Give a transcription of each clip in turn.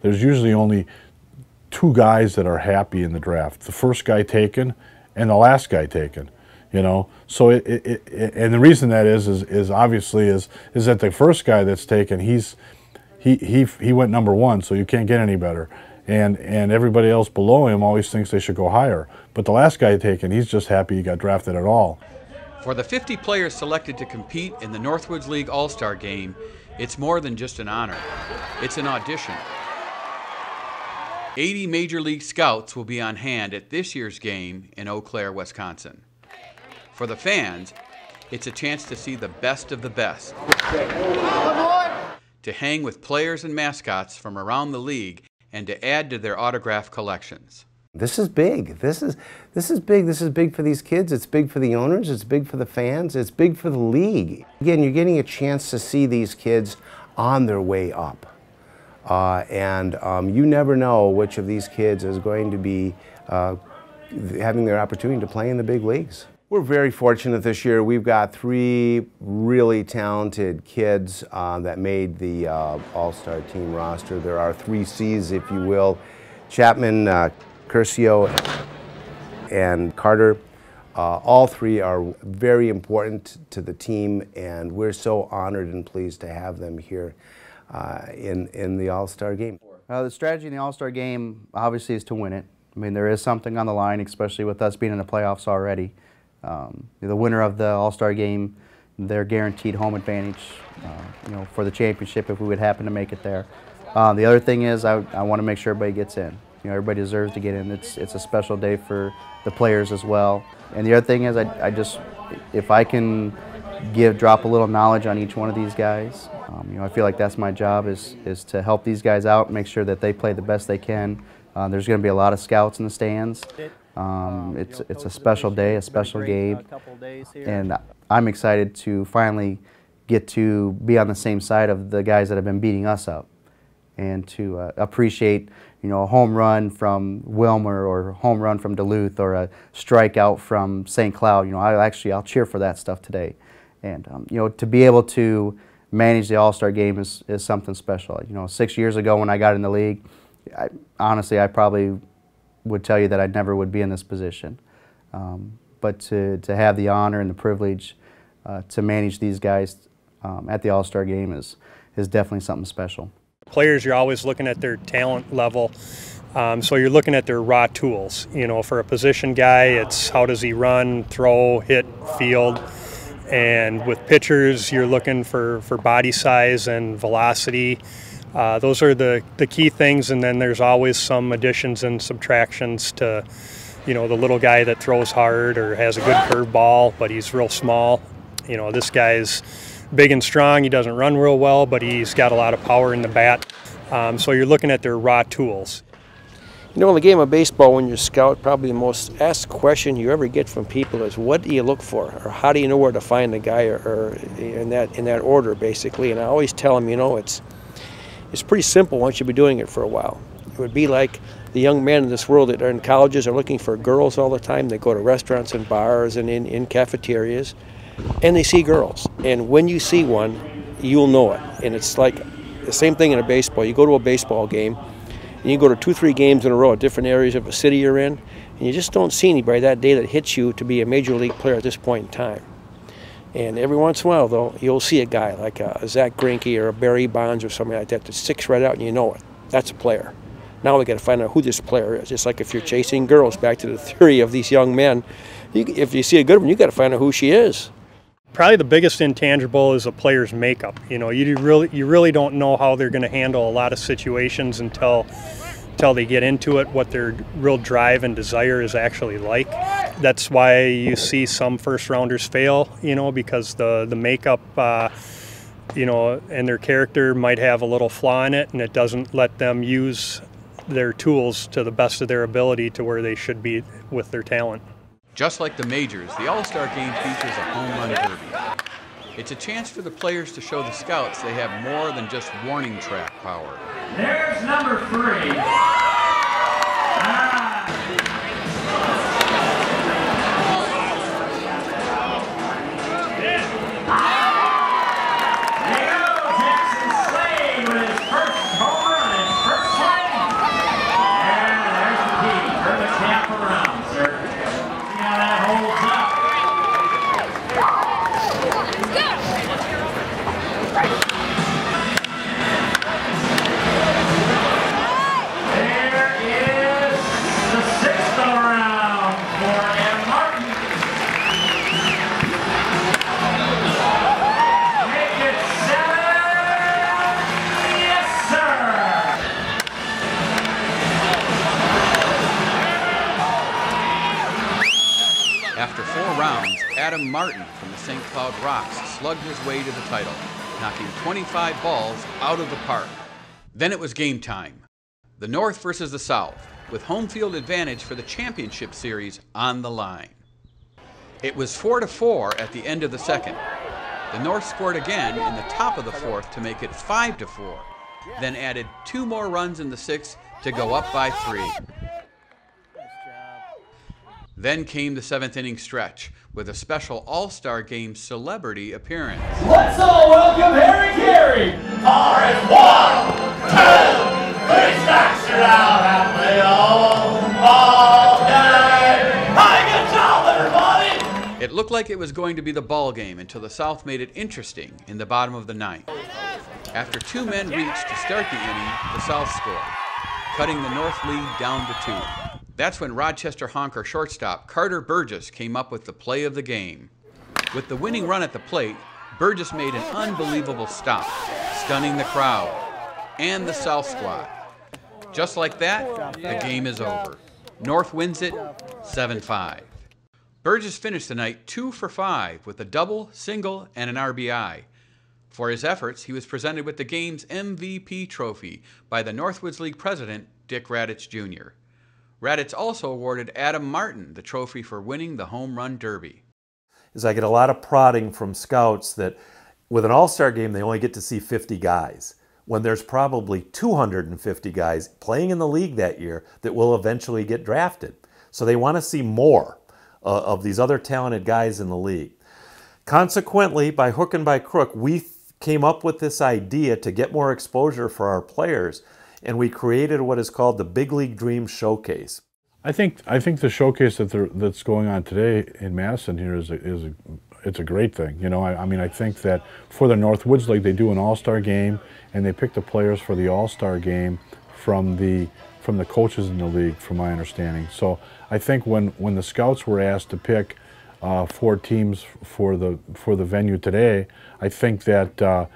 there's usually only two guys that are happy in the draft: the first guy taken and the last guy taken. You know, so and the reason that is obviously is that the first guy that's taken, he went number one, so you can't get any better, and everybody else below him always thinks they should go higher. But the last guy taken, he's just happy he got drafted at all. For the 50 players selected to compete in the Northwoods League All-Star Game, it's more than just an honor. It's an audition. 80 Major League Scouts will be on hand at this year's game in Eau Claire, Wisconsin. For the fans, it's a chance to see the best of the best, to hang with players and mascots from around the league, and to add to their autograph collections. This is big. This is big. This is big for these kids. It's big for the owners. It's big for the fans. It's big for the league. Again, you're getting a chance to see these kids on their way up. You never know which of these kids is going to be having their opportunity to play in the big leagues. We're very fortunate this year. We've got 3 really talented kids that made the All-Star team roster. There are 3 C's, if you will: Chapman, Curcio, and Carter. All 3 are very important to the team, and we're so honored and pleased to have them here in the All-Star game. The strategy in the All-Star game obviously is to win it. I mean, there is something on the line, especially with us being in the playoffs already. The winner of the All-Star game, they're guaranteed home advantage, for the championship if we would happen to make it there. The other thing is I want to make sure everybody gets in. Everybody deserves to get in. It's a special day for the players as well. And the other thing is I just, if I can drop a little knowledge on each one of these guys, I feel like that's my job is to help these guys out, make sure that they play the best they can. There's going to be a lot of scouts in the stands. It's a special day, a special game, and I'm excited to finally get to be on the same side of the guys that have been beating us up, and to appreciate, a home run from Wilmer or a home run from Duluth or a strikeout from St. Cloud. I'll cheer for that stuff today, and to be able to manage the All-Star game is something special. 6 years ago when I got in the league, honestly, I probably would tell you that I never would be in this position. But to have the honor and the privilege to manage these guys at the All-Star game is definitely something special. Players, you're always looking at their talent level, so you're looking at their raw tools. For a position guy, it's how does he run, throw, hit, field. And with pitchers, you're looking for body size and velocity. Those are the key things, and then there's always some additions and subtractions to, the little guy that throws hard or has a good curveball, but he's real small. This guy's big and strong. He doesn't run real well, but he's got a lot of power in the bat. So you're looking at their raw tools. In the game of baseball, when you're a scout, probably the most asked question you ever get from people is, what do you look for? Or how do you know where to find the guy, or in that order, basically. And I always tell them, it's pretty simple once you've been doing it for a while. It would be like the young men in this world that are in colleges are looking for girls all the time. They go to restaurants and bars and in cafeterias, and they see girls. And when you see one, you'll know it. And it's like the same thing in a baseball. You go to a baseball game, and you go to 2-3 games in a row at different areas of a city you're in, and you just don't see anybody that day that hits you to be a major league player at this point in time. And every once in a while, though, you'll see a guy like a Zach Greinke or a Barry Bonds or something like that sticks right out, and you know it. That's a player. Now we got to find out who this player is. Just like if you're chasing girls, back to the theory of these young men, if you see a good one, you got to find out who she is. Probably the biggest intangible is a player's makeup. You really don't know how they're going to handle a lot of situations until they get into it, what their real drive and desire is actually like. That's why you see some first rounders fail, because the makeup, and their character might have a little flaw in it, and it doesn't let them use their tools to the best of their ability to where they should be with their talent. Just like the majors, the All-Star game features a home run derby. It's a chance for the players to show the scouts they have more than just warning track power. There's number 3. Texas Slade with his first home run, his first play. Adam Martin from the St. Cloud Rocks slugged his way to the title, knocking 25 balls out of the park. Then it was game time. The North versus the South, with home field advantage for the championship series on the line. It was 4-4 at the end of the second. The North scored again in the top of the fourth to make it 5-4, then added 2 more runs in the sixth to go up by 3. Then came the 7th inning stretch with a special All-Star Game celebrity appearance. Let's all welcome Harry Carey. Orange 1, 2, 3 strikes are out and play all day. Hi, good job, everybody. It looked like it was going to be the ball game until the South made it interesting in the bottom of the 9th. After 2 men reached to start the inning, the South scored, cutting the North lead down to 2. That's when Rochester Honker shortstop Carter Burgess came up with the play of the game. With the winning run at the plate, Burgess made an unbelievable stop, stunning the crowd and the South squad. Just like that, the game is over. North wins it 7-5. Burgess finished the night 2 for 5 with a double, single, and an RBI. For his efforts, he was presented with the game's MVP trophy by the Northwoods League president, Dick Raditz Jr. Raditz also awarded Adam Martin the trophy for winning the Home Run Derby. I get a lot of prodding from scouts that with an all-star game, they only get to see 50 guys, when there's probably 250 guys playing in the league that year that will eventually get drafted. So they want to see more of these other talented guys in the league. Consequently, by hook and by crook, we came up with this idea to get more exposure for our players, and we created what is called the Big League Dream Showcase. I think the showcase that's going on today in Madison here it's a great thing. You know, I mean, I think that for the Northwoods League, they do an all-star game, and they pick the players for the all-star game from the coaches in the league, from my understanding. So I think when the scouts were asked to pick 4 teams for the venue today, I think that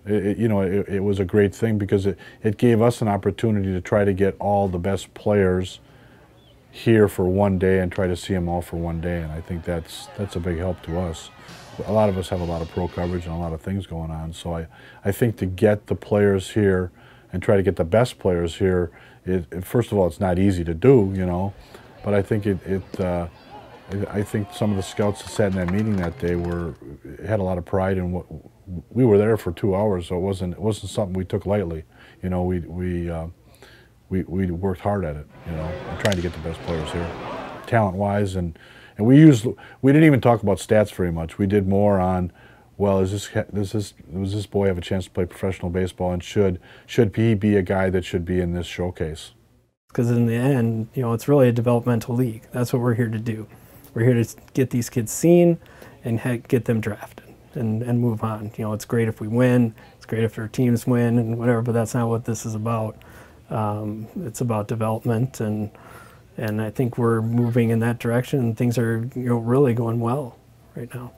it was a great thing because it gave us an opportunity to try to get all the best players here for one day and try to see them all for one day, and I think that's a big help to us. A lot of us have a lot of pro coverage and a lot of things going on, so I think to get the players here and try to get the best players here, first of all, it's not easy to do, you know, but I think I think some of the scouts that sat in that meeting that day had a lot of pride in what we were there for 2 hours, so it wasn't something we took lightly. You know, we worked hard at it, you know, and trying to get the best players here, talent-wise, and we didn't even talk about stats very much. We did more on, well, does this boy have a chance to play professional baseball, and should he be a guy that should be in this showcase? Because in the end, you know, it's really a developmental league. That's what we're here to do. We're here to get these kids seen and get them drafted and move on. You know, it's great if we win. It's great if our teams win and whatever, but that's not what this is about. It's about development, and I think we're moving in that direction, and things are, you know, really going well right now.